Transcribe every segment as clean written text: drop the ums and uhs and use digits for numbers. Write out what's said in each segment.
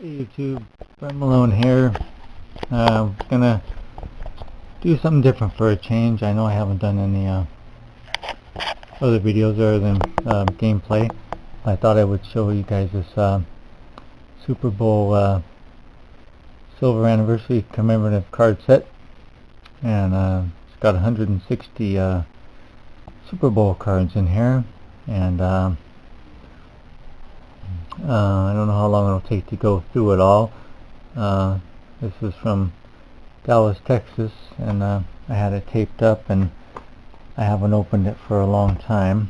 Hey YouTube, Brent Malone here. Gonna do something different for a change. I know I haven't done any other videos other than gameplay. I thought I would show you guys this Super Bowl silver anniversary commemorative card set, and it's got 160 Super Bowl cards in here, and I don't know how long it'll take to go through it all. This is from Dallas, Texas, and I had it taped up, and I haven't opened it for a long time.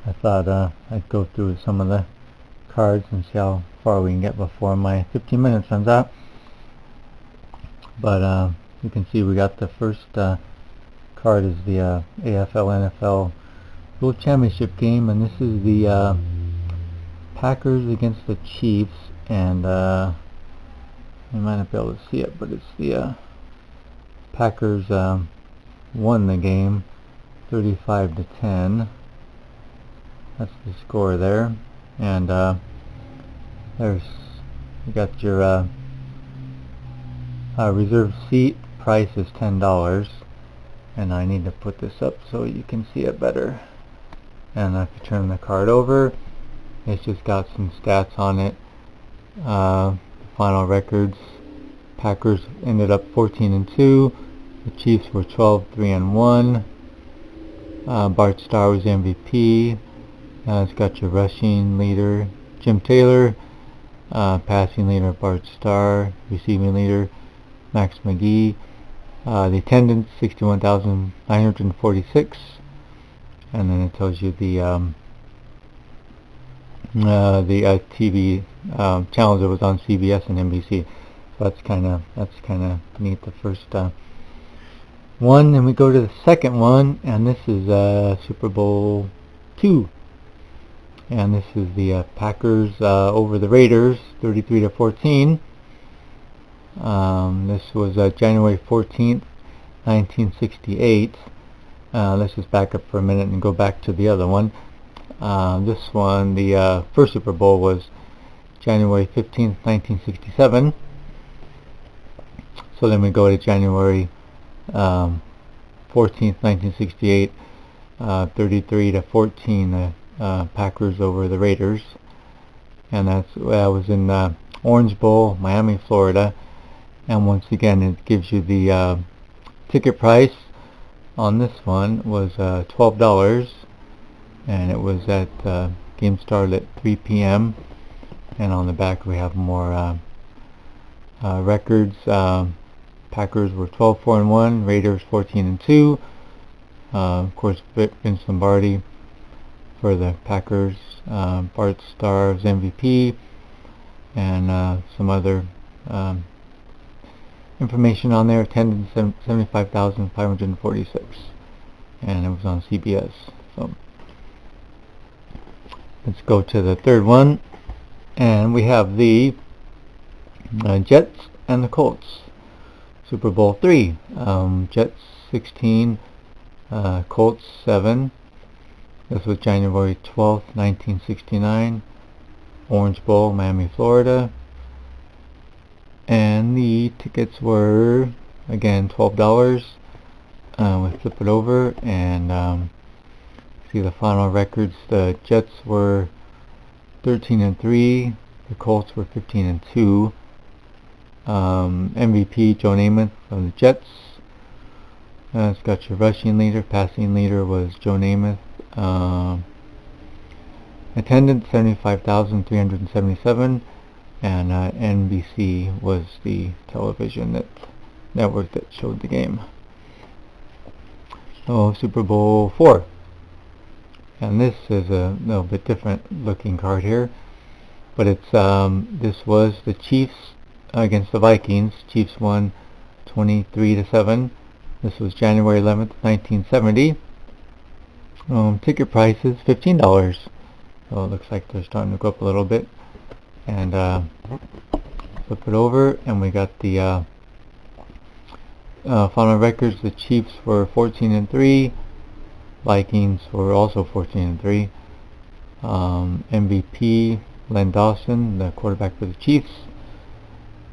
I thought I'd go through some of the cards and see how far we can get before my 15 minutes runs out. But you can see we got the first card is the AFL-NFL World Championship game, and this is the Packers against the Chiefs, and you might not be able to see it, but it's the Packers won the game 35-10. That's the score there. And there's, you got your reserved seat price is $10, and I need to put this up so you can see it better. And if you turn the card over, it's just got some stats on it. Final records: Packers ended up 14-2. The Chiefs were 12-3-1. Bart Starr was MVP. It's got your rushing leader, Jim Taylor. Passing leader, Bart Starr. Receiving leader, Max McGee. The attendance, 61,946. And then it tells you the TV channels that was on CBS and NBC. So that's kind of neat. The first one, and we go to the second one, and this is Super Bowl II, and this is the Packers over the Raiders, 33-14. This was January 14th, 1968. Let's just back up for a minute and go back to the other one. This one, the first Super Bowl, was January 15th, 1967. So then we go to January 14th, 1968, 33-14, Packers over the Raiders. And that was in Orange Bowl, Miami, Florida. And once again, it gives you the ticket price on this one was $12. And it was at game started at 3 p.m. and on the back we have more records. Packers were 12-4-1, Raiders 14-2. Of course, Vince Lombardi for the Packers. Bart Starr was MVP, and some other information on there. Attendance 75,546, and it was on CBS. So let's go to the third one, and we have the Jets and the Colts. Super Bowl III. Jets 16, Colts 7. This was January 12th, 1969. Orange Bowl, Miami, Florida. And the tickets were, again, $12. We flip it over and see the final records. The Jets were 13-3. The Colts were 15-2. MVP Joe Namath from the Jets. It's got your rushing leader. Passing leader was Joe Namath. Attendance 75,377. And NBC was the television network that showed the game. So Super Bowl IV. And this is a little bit different looking card here, but it's this was the Chiefs against the Vikings. Chiefs won 23-7. This was January 11th, 1970. Ticket prices $15. So it looks like they're starting to go up a little bit. And flip it over, and we got the final records. The Chiefs were 14-3. Vikings were also 14-3. MVP Len Dawson, the quarterback for the Chiefs.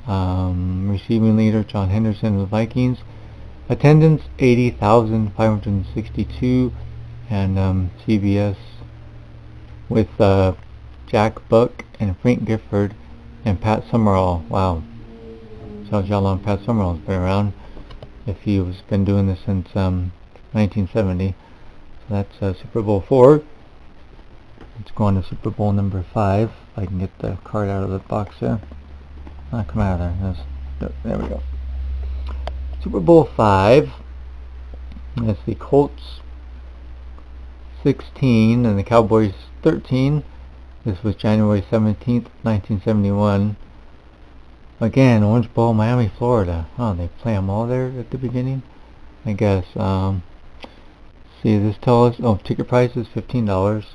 Receiving leader John Henderson of the Vikings. Attendance 80,562, and CBS with Jack Buck and Frank Gifford and Pat Summerall. Wow, tells you how long Pat Summerall's been around, if he's been doing this since 1970. So that's Super Bowl 4. Let's go on to Super Bowl number 5. If I can get the card out of the box there. Come out of there. There we go. Super Bowl 5. That's the Colts 16 and the Cowboys 13. This was January 17th, 1971. Again, Orange Bowl, Miami, Florida. Oh, they play them all there at the beginning, I guess. See, this tells us, ticket price is $15.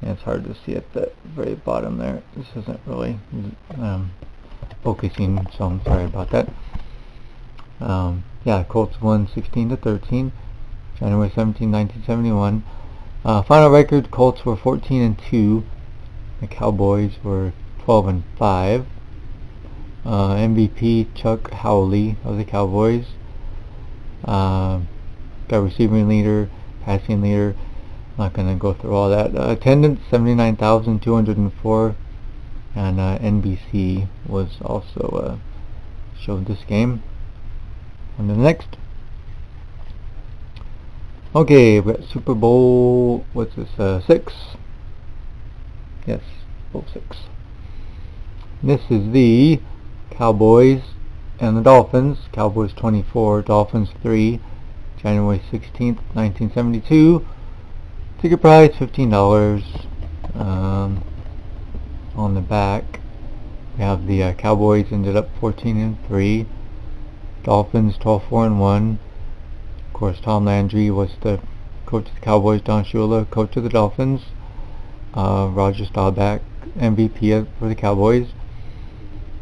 And it's hard to see at the very bottom there. This isn't really focusing, so I'm sorry about that. Yeah, Colts won 16-13, January 17, 1971. Final record: Colts were 14-2. The Cowboys were 12-5. MVP Chuck Howley of the Cowboys. Got receiving leader, passing leader. Not going to go through all that. Attendance 79,204, and NBC was also showed this game. On to the next. Okay, we got Super Bowl, what's this, 6? Yes, Bowl 6. This is the Cowboys and the Dolphins. Cowboys 24, Dolphins 3, January 16th, 1972. Ticket price $15. On the back, we have the Cowboys ended up 14-3. Dolphins 12-4-1. Of course, Tom Landry was the coach of the Cowboys. Don Shula, coach of the Dolphins. Roger Staubach, MVP for the Cowboys.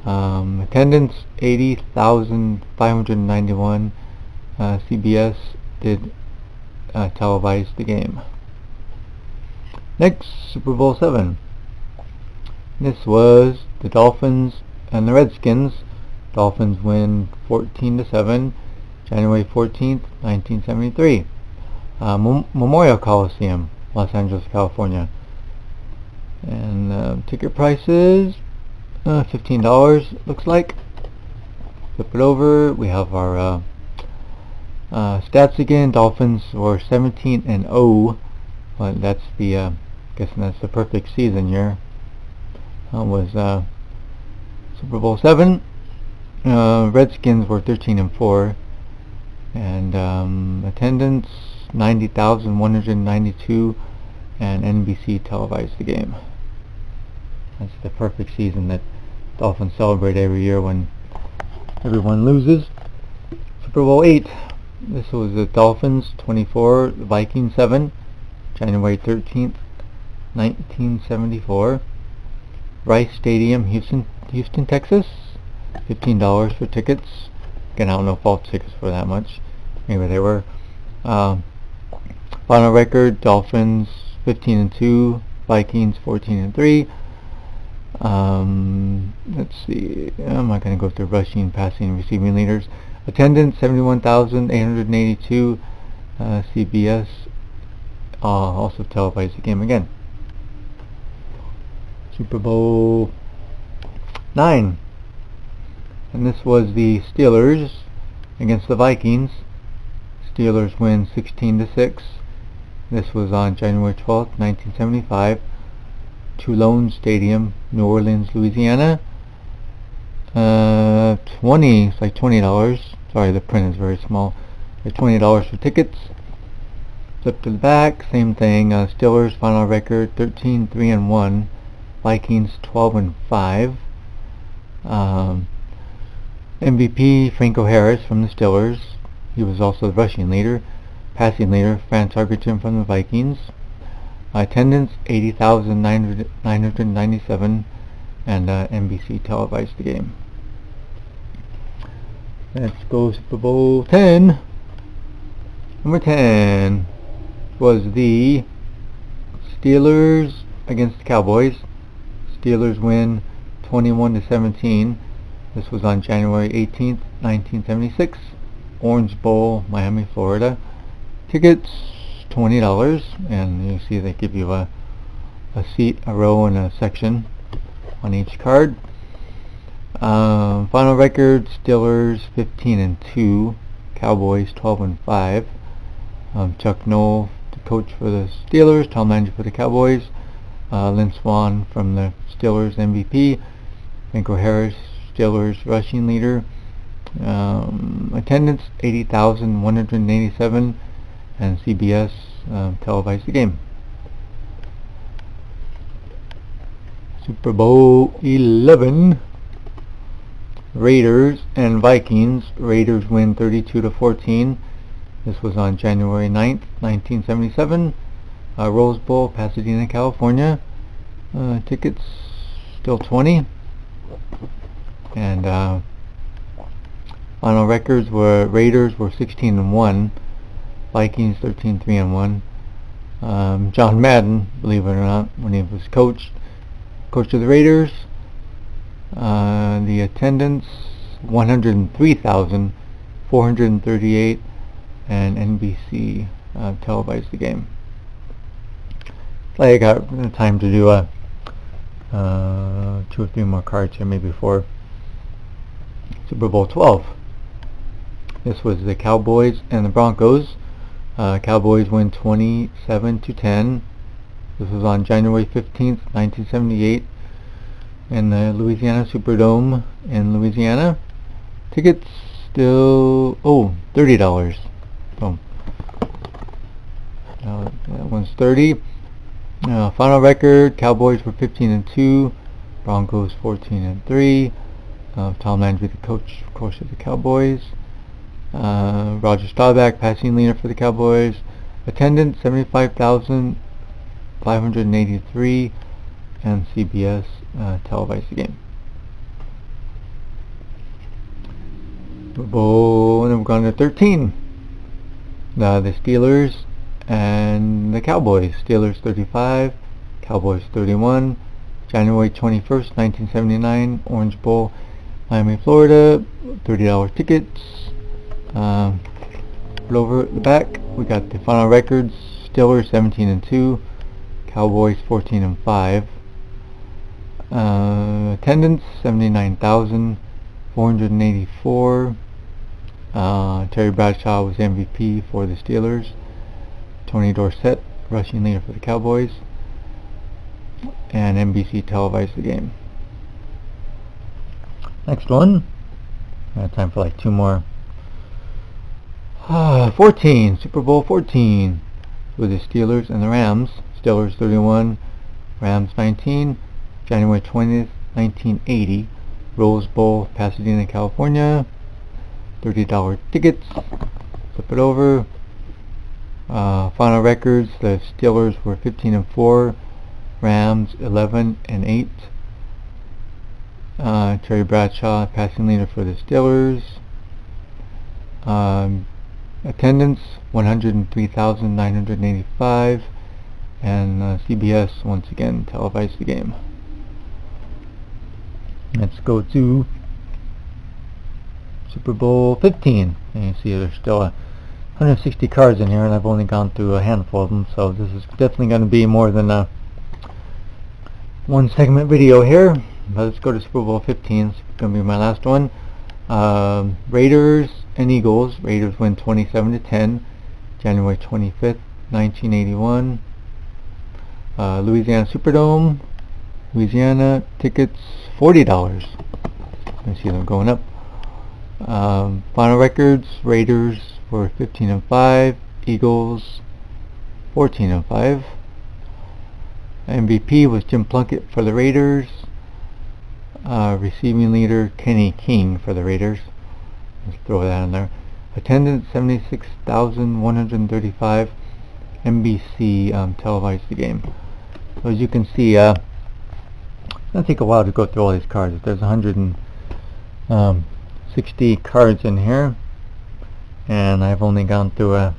Attendance 80,591. CBS did televise the game. Next, Super Bowl 7. This was the Dolphins and the Redskins. Dolphins win 14-7, January 14th, 1973. Memorial Coliseum, Los Angeles, California. And ticket prices, $15, looks like. Flip it over, we have our stats again. Dolphins were 17-0. Well, that's the, guessing that's the perfect season year. Was Super Bowl 7. Redskins were 13-4, and attendance 90,192, and NBC televised the game. That's the perfect season that Dolphins celebrate every year when everyone loses. Super Bowl 8. This was the Dolphins 24, the Vikings 7, January 13th, 1974. Rice Stadium, Houston, Texas. $15 for tickets. Again, I don't know if all tickets were that much. Maybe they were. Final record: Dolphins 15-2, Vikings 14-3. Let's see. I'm not going to go through rushing, passing, receiving leaders. Attendance 71,882. CBS also televised the game again. Super Bowl 9. And this was the Steelers against the Vikings. Steelers win 16-6. This was on January 12th, 1975. Tulane Stadium, New Orleans, Louisiana. It's like $20. Sorry, the print is very small. It's $20 for tickets. Flip to the back, same thing. Steelers final record 13-3-1. Vikings 12-5. MVP Franco Harris from the Steelers. He was also the rushing leader. Passing leader Franz Argerton from the Vikings. Attendance 80,997, and NBC televised the game. Let's go Super Bowl 10. Number 10 was the Steelers against the Cowboys. Steelers win 21-17. This was on January 18th, 1976. Orange Bowl, Miami, Florida. Tickets $20, and you see they give you a seat, a row, and a section on each card. Final record: Steelers 15-2, Cowboys 12-5. Chuck Noll, the coach for the Steelers, Tom Landry for the Cowboys. Lynn Swann from the Steelers, MVP. Franco Harris, Steelers rushing leader. Attendance 80,187, and CBS televised the game. Super Bowl 11. Raiders and Vikings. Raiders win 32-14. This was on January 9th, 1977. Rose Bowl, Pasadena, California. Tickets still $20. And final records were: Raiders were 16-1, Vikings 13-3-1. John Madden, believe it or not, when he was coach of the Raiders. The attendance 103,438, and NBC televised the game. I got time to do 2 or 3 more cards here, maybe 4. Super Bowl 12. This was the Cowboys and the Broncos. Cowboys win 27-10. This was on January 15th, 1978, in the Louisiana Superdome in Louisiana. Tickets still $30. Boom. That one's $30. Final record: Cowboys were 15-2, Broncos 14-3. Tom Landry, the coach, of course, of the Cowboys. Roger Staubach, passing leader for the Cowboys. Attendance 75,583, and CBS televised the game. Super Bowl, and then we're going to 13. The Steelers and the Cowboys. Steelers 35, Cowboys 31. January 21st, 1979. Orange Bowl, Miami, Florida. $30 tickets. Over the back, we got the final records: Steelers 17-2, Cowboys 14-5. Attendance 79,484. Terry Bradshaw was MVP for the Steelers. Tony Dorsett, rushing leader for the Cowboys. And NBC televised the game. Next one. I have time for like 2 more. 14. Super Bowl 14. With the Steelers and the Rams. Steelers 31, Rams 19. January 20th, 1980. Rose Bowl, Pasadena, California. $30 tickets. Flip it over. Final records: the Steelers were 15-4, Rams 11-8. Terry Bradshaw, passing leader for the Steelers. Attendance 103,985, and CBS once again televised the game. Let's go to Super Bowl 15. And you see there's still 160 cards in here, and I've only gone through a handful of them, so this is definitely going to be more than a 1 segment video here. But let's go to Super Bowl 15. It's going to be my last one. Raiders and Eagles. Raiders win 27-10. January 25th, 1981. Louisiana Superdome, Louisiana. Tickets $40. I see them going up. Final records: Raiders were 15-5, Eagles 14-5. MVP was Jim Plunkett for the Raiders. Receiving leader Kenny King for the Raiders. Let's throw that in there. Attendance 76,135. NBC televised the game. So as you can see, it's going to take a while to go through all these cards. There's 160 cards in here, and I've only gone through a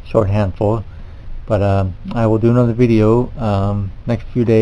short handful. But I will do another video next few days.